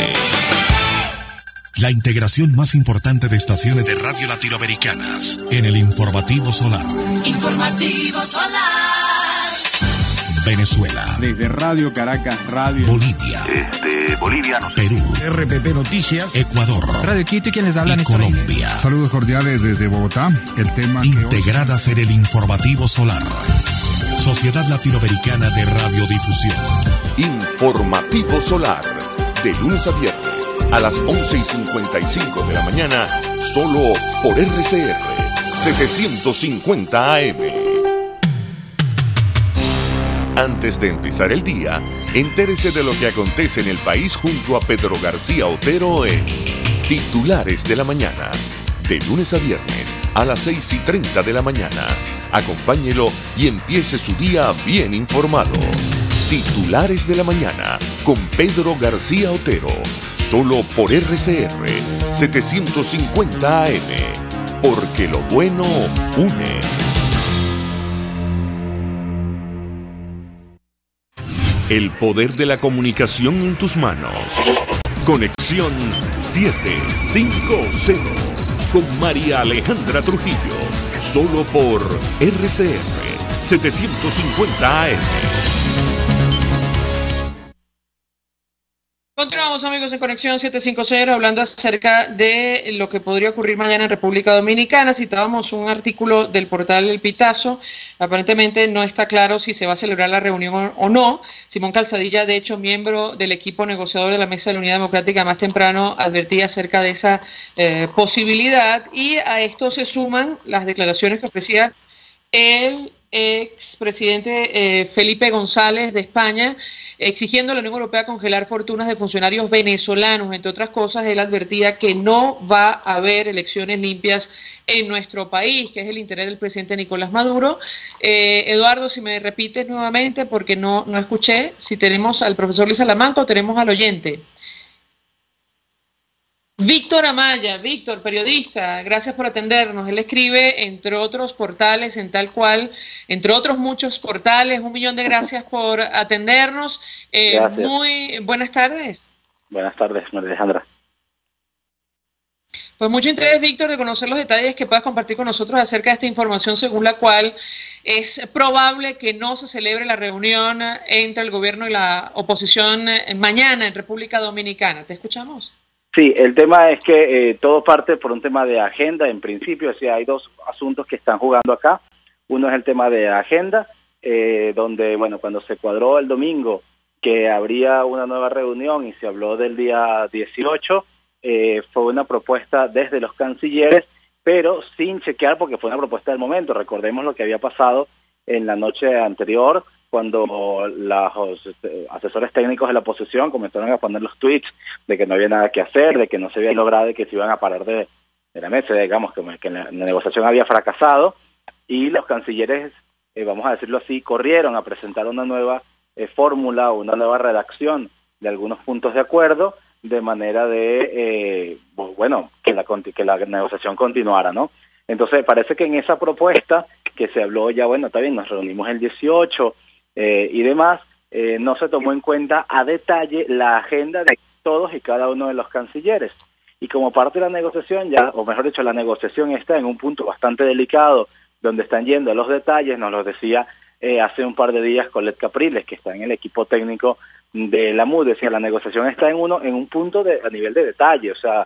La integración más importante de estaciones de radio latinoamericanas en el Informativo Solar. Informativo Solar. Venezuela. Desde Radio Caracas, Radio Bolivia. Bolivia, no sé. Perú. RPP Noticias. Ecuador. Radio Quito y quienes hablan y Colombia. Saludos cordiales desde Bogotá. El tema integradas en el Informativo Solar. Sociedad Latinoamericana de Radiodifusión. Informativo Solar. De lunes a viernes a las 11:55 de la mañana, solo por RCR 750 AM. Antes de empezar el día, entérese de lo que acontece en el país junto a Pedro García Otero en Titulares de la Mañana. De lunes a viernes a las 6:30 de la mañana. Acompáñelo y empiece su día bien informado. Titulares de la Mañana con Pedro García Otero. Solo por RCR 750 AM. Porque lo bueno une. El poder de la comunicación en tus manos. Conexión 750 con María Alejandra Trujillo. Solo por RCR 750 AM. Continuamos, amigos, en Conexión 750, hablando acerca de lo que podría ocurrir mañana en República Dominicana. Citábamos un artículo del portal El Pitazo. Aparentemente no está claro si se va a celebrar la reunión o no. Simón Calzadilla, de hecho, miembro del equipo negociador de la Mesa de la Unidad Democrática, más temprano advertía acerca de esa posibilidad. Y a esto se suman las declaraciones que ofrecía el expresidente Felipe González de España, exigiendo a la Unión Europea congelar fortunas de funcionarios venezolanos. Entre otras cosas, él advertía que no va a haber elecciones limpias en nuestro país, que es el interés del presidente Nicolás Maduro. Eduardo, si me repites nuevamente, porque no escuché, si tenemos al profesor Luis Salamanca o tenemos al oyente. Víctor Amaya, Víctor, periodista, gracias por atendernos. Él escribe, entre otros portales, en Tal Cual, entre otros muchos portales. 1 millón de gracias por atendernos. Muy buenas tardes. Buenas tardes, María Alejandra. Pues mucho interés, Víctor, de conocer los detalles que puedas compartir con nosotros acerca de esta información según la cual es probable que no se celebre la reunión entre el gobierno y la oposición mañana en República Dominicana. ¿Te escuchamos? Sí, el tema es que todo parte por un tema de agenda, en principio. O sea, hay dos asuntos que están jugando acá. Uno es el tema de agenda, donde, bueno, cuando se cuadró el domingo que habría una nueva reunión y se habló del día 18, fue una propuesta desde los cancilleres, pero sin chequear, porque fue una propuesta del momento. Recordemos lo que había pasado en la noche anterior, cuando los asesores técnicos de la oposición comenzaron a poner los tweets de que no había nada que hacer, de que no se había logrado y que se iban a parar de la mesa, digamos que la negociación había fracasado, y los cancilleres, vamos a decirlo así, corrieron a presentar una nueva fórmula, una nueva redacción de algunos puntos de acuerdo, de manera de, que la negociación continuara, ¿no? Entonces, parece que en esa propuesta que se habló ya, bueno, está bien, nos reunimos el 18 y demás, no se tomó en cuenta a detalle la agenda de todos y cada uno de los cancilleres. Y como parte de la negociación ya, o mejor dicho, la negociación está en un punto bastante delicado, donde están yendo a los detalles, nos lo decía hace un par de días Colette Capriles, que está en el equipo técnico de la MUD, decía, la negociación está en un punto a nivel de detalle, o sea,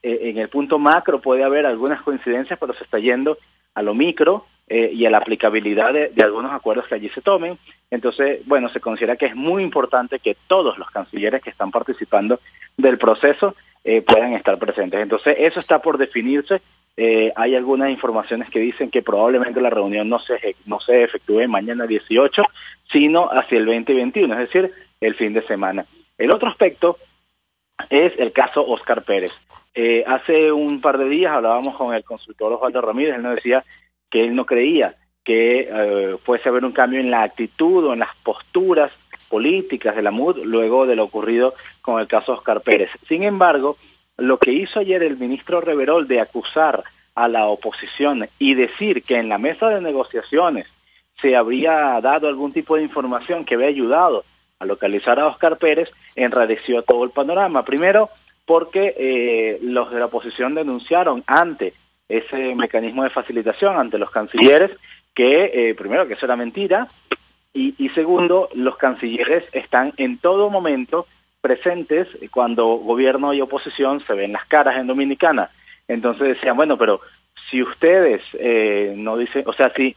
en el punto macro puede haber algunas coincidencias, pero se está yendo a lo micro y a la aplicabilidad de algunos acuerdos que allí se tomen. Entonces, bueno, se considera que es muy importante que todos los cancilleres que están participando del proceso puedan estar presentes. Entonces, eso está por definirse. Hay algunas informaciones que dicen que probablemente la reunión no se efectúe mañana 18, sino hacia el 20 y 21, es decir, el fin de semana. El otro aspecto es el caso Óscar Pérez. Hace un par de días hablábamos con el consultor Osvaldo Ramírez. Él nos decía que él no creía que fuese a haber un cambio en la actitud o en las posturas políticas de la MUD luego de lo ocurrido con el caso Óscar Pérez. Sin embargo, lo que hizo ayer el ministro Reverol de acusar a la oposición y decir que en la mesa de negociaciones se habría dado algún tipo de información que había ayudado a localizar a Óscar Pérez, enrareció todo el panorama. Primero, porque los de la oposición denunciaron ante ese mecanismo de facilitación, ante los cancilleres, que primero que eso era mentira, y segundo, los cancilleres están en todo momento presentes cuando gobierno y oposición se ven las caras en Dominicana. Entonces decían, bueno, pero si ustedes no dicen, o sea, si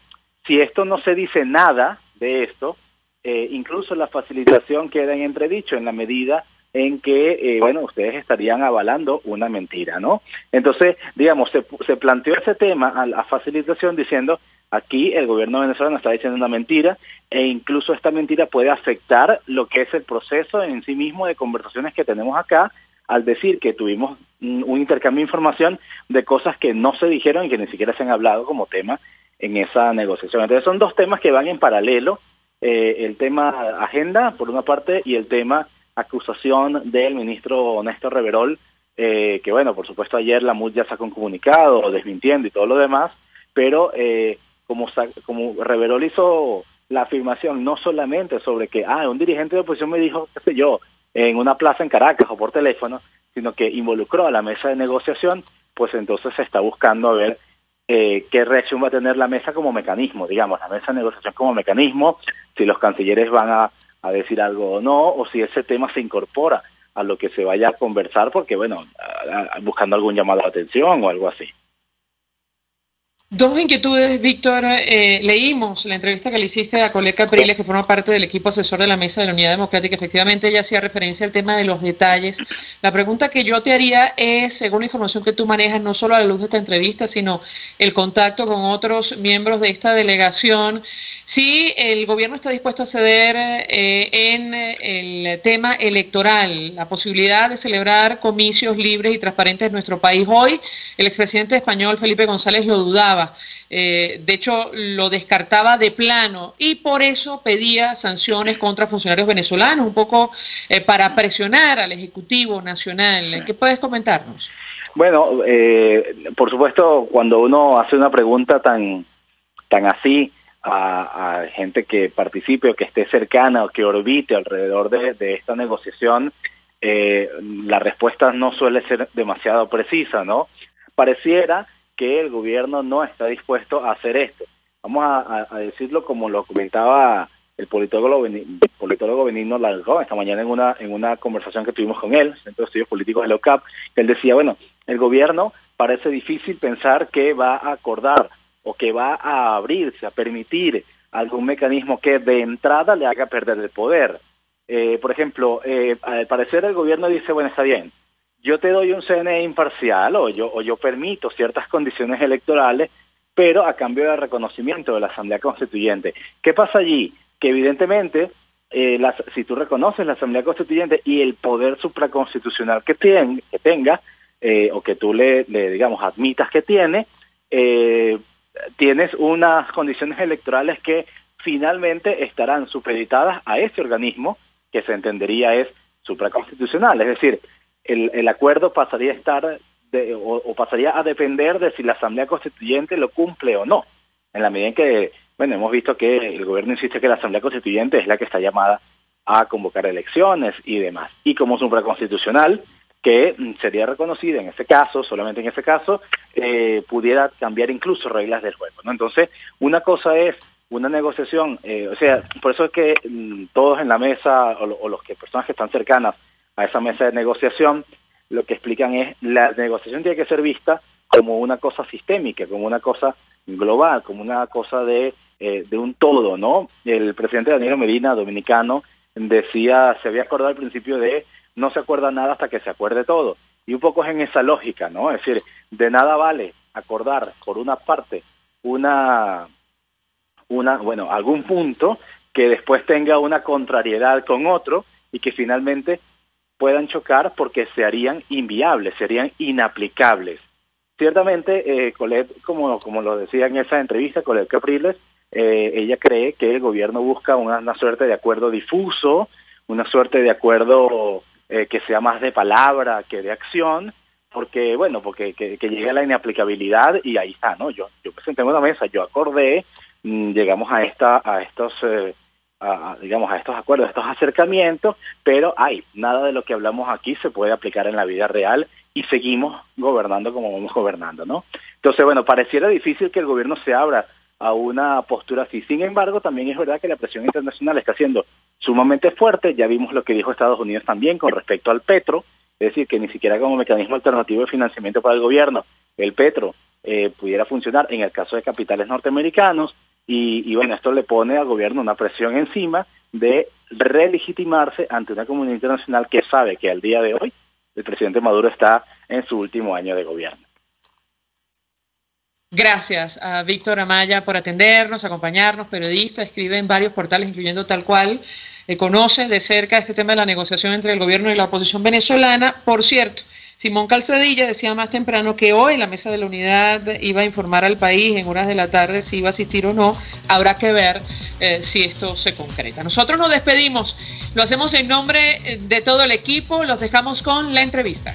esto no se dice nada de esto, incluso la facilitación queda en entredicho en la medida en que, bueno, ustedes estarían avalando una mentira, ¿no? Entonces, digamos, se planteó ese tema a la facilitación diciendo, aquí el gobierno venezolano está diciendo una mentira, e incluso esta mentira puede afectar lo que es el proceso en sí mismo de conversaciones que tenemos acá, al decir que tuvimos un intercambio de información de cosas que no se dijeron y que ni siquiera se han hablado como tema en esa negociación. Entonces son dos temas que van en paralelo, el tema agenda, por una parte, y el tema acusación del ministro Néstor Reverol, que bueno, por supuesto ayer la MUD ya sacó un comunicado desmintiendo y todo lo demás, pero como Reverol hizo la afirmación no solamente sobre que un dirigente de oposición me dijo, qué sé yo, en una plaza en Caracas o por teléfono, sino que involucró a la mesa de negociación, pues entonces se está buscando a ver qué reacción va a tener la mesa como mecanismo, digamos, la mesa de negociación como mecanismo, si los cancilleres van a decir algo o no, o si ese tema se incorpora a lo que se vaya a conversar, porque bueno, buscando algún llamado de atención o algo así. Dos inquietudes, Víctor. Leímos la entrevista que le hiciste a Colette Capriles, que forma parte del equipo asesor de la Mesa de la Unidad Democrática. Efectivamente, ella hacía referencia al tema de los detalles. La pregunta que yo te haría es, según la información que tú manejas, no solo a la luz de esta entrevista, sino el contacto con otros miembros de esta delegación, si el gobierno está dispuesto a ceder en el tema electoral, la posibilidad de celebrar comicios libres y transparentes en nuestro país. Hoy, el expresidente español Felipe González lo dudaba. De hecho, lo descartaba de plano y por eso pedía sanciones contra funcionarios venezolanos, un poco para presionar al Ejecutivo Nacional. ¿Qué puedes comentarnos? Bueno, por supuesto, cuando uno hace una pregunta tan así a gente que participe o que esté cercana o que orbite alrededor de esta negociación, la respuesta no suele ser demasiado precisa, ¿no? Pareciera que el gobierno no está dispuesto a hacer esto. Vamos a decirlo como lo comentaba el politólogo Benigno Largón esta mañana en una conversación que tuvimos con él, Centro de Estudios Políticos de la UCAP, que él decía, bueno, el gobierno parece difícil pensar que va a acordar o que va a abrirse, a permitir algún mecanismo que de entrada le haga perder el poder. Por ejemplo, al parecer el gobierno dice, bueno, está bien, yo te doy un CNE imparcial o yo permito ciertas condiciones electorales, pero a cambio de reconocimiento de la Asamblea Constituyente. ¿Qué pasa allí? Que evidentemente, si tú reconoces la Asamblea Constituyente y el poder supraconstitucional que tenga, o que tú le digamos, admitas que tiene, tienes unas condiciones electorales que finalmente estarán supeditadas a ese organismo que se entendería es supraconstitucional, es decir, el acuerdo pasaría a estar o pasaría a depender de si la Asamblea Constituyente lo cumple o no, en la medida en que, bueno, hemos visto que el gobierno insiste que la Asamblea Constituyente es la que está llamada a convocar elecciones y demás, y como supraconstitucional, que sería reconocida en ese caso, solamente en ese caso, pudiera cambiar incluso reglas del juego, ¿no? Entonces, una cosa es una negociación, o sea, por eso es que todos en la mesa, o los personas que están cercanas a esa mesa de negociación, lo que explican es la negociación tiene que ser vista como una cosa sistémica, como una cosa global, como una cosa de un todo, ¿no? El presidente Danilo Medina, dominicano, decía, se había acordado al principio de no se acuerda nada hasta que se acuerde todo, y un poco es en esa lógica, ¿no? Es decir, de nada vale acordar por una parte algún punto que después tenga una contrariedad con otro y que finalmente puedan chocar porque se harían inviables, serían inaplicables. Ciertamente, Colette, como lo decía en esa entrevista, Colette Capriles, ella cree que el gobierno busca una suerte de acuerdo difuso, una suerte de acuerdo que sea más de palabra que de acción, porque llegue a la inaplicabilidad y ahí está, ¿no? Yo presenté una mesa, yo acordé, llegamos a estos acuerdos, a estos acercamientos, pero nada de lo que hablamos aquí se puede aplicar en la vida real y seguimos gobernando como vamos gobernando, ¿no? Entonces, bueno, pareciera difícil que el gobierno se abra a una postura así. Sin embargo, también es verdad que la presión internacional está siendo sumamente fuerte. Ya vimos lo que dijo Estados Unidos también con respecto al petro, es decir, que ni siquiera como mecanismo alternativo de financiamiento para el gobierno el petro pudiera funcionar en el caso de capitales norteamericanos. Y bueno, esto le pone al gobierno una presión encima de relegitimarse ante una comunidad internacional que sabe que al día de hoy el presidente Maduro está en su último año de gobierno. Gracias a Víctor Amaya por atendernos, acompañarnos, periodista, escribe en varios portales, incluyendo Tal Cual, conoce de cerca este tema de la negociación entre el gobierno y la oposición venezolana. Por cierto, Simón Calzadilla decía más temprano que hoy la Mesa de la Unidad iba a informar al país en horas de la tarde si iba a asistir o no. Habrá que ver si esto se concreta. Nosotros nos despedimos, lo hacemos en nombre de todo el equipo, los dejamos con la entrevista.